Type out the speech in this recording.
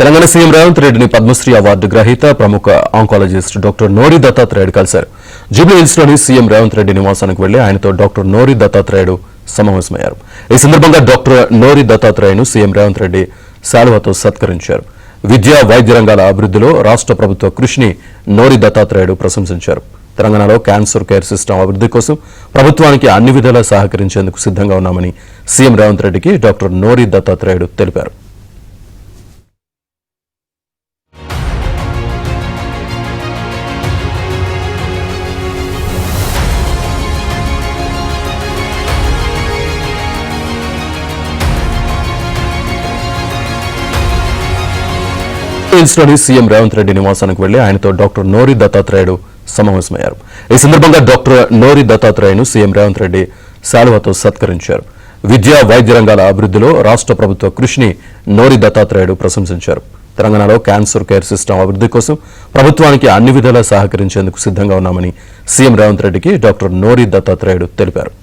Telangana CM Revanth రెడ్డిని Padmashri award గ్రహీత ప్రముఖ ఆంకాలజిస్ట్ డాక్టర్ నోరి దత్తాత్రేయుడు కలిశారు. జూబ్లీ హిల్స్ లోని సీఎం రేవంత్ రెడ్డి నివాసానికి వెళ్లి ఆయనతో డాక్టర్ నోరి దత్తాత్రేయుడు సమావేశమయ్యారు. ఈ సందర్భంగా డాక్టర్ నోరి దత్తాత్రేయును సీఎం రేవంత్ రెడ్డి శాలువాతో సత్కరించారు. విద్యా వైద్య రంగాల అభివృద్ధిలో రాష్ట్ర ప్రభుత్వ కృషిని నోరి దత్తాత్రేయుడు ప్రశంసించారు. తెలంగాణలో క్యాన్సర్ కేర్ సిస్టమ్ అభివృద్ధి కోసం ప్రభుత్వానికి అన్ని విధాలా సహకరించేందుకు సిద్ధంగా ఉన్నామని సీఎం రేవంత్ రెడ్డికి డాక్టర్ నోరి దత్తాత్రేయుడు తెలిపారు. లోని సీఎం రేవంత్ రెడ్డి నివాసానికి వెళ్లి ఆయనతో డాక్టర్ నోరి దత్తాత్రేయుడు సమావేశమయ్యారు. ఈ సందర్భంగా డాక్టర్ నోరి దత్తాత్రేయును సీఎం రేవంత్ రెడ్డి శాలువాతో సత్కరించారు. విద్యా వైద్య రంగాల అభివృద్ధిలో రాష్ట్ర ప్రభుత్వ కృషిని నోరి దత్తాత్రేయుడు ప్రశంసించారు. తెలంగాణలో క్యాన్సర్ కేర్ సిస్టమ్ అభివృద్ధి కోసం ప్రభుత్వానికి అన్ని విధాలా సహకరించేందుకు సిద్ధంగా ఉన్నామని సీఎం రేవంత్ రెడ్డికి డాక్టర్ నోరి దత్తాత్రేయుడు తెలిపారు.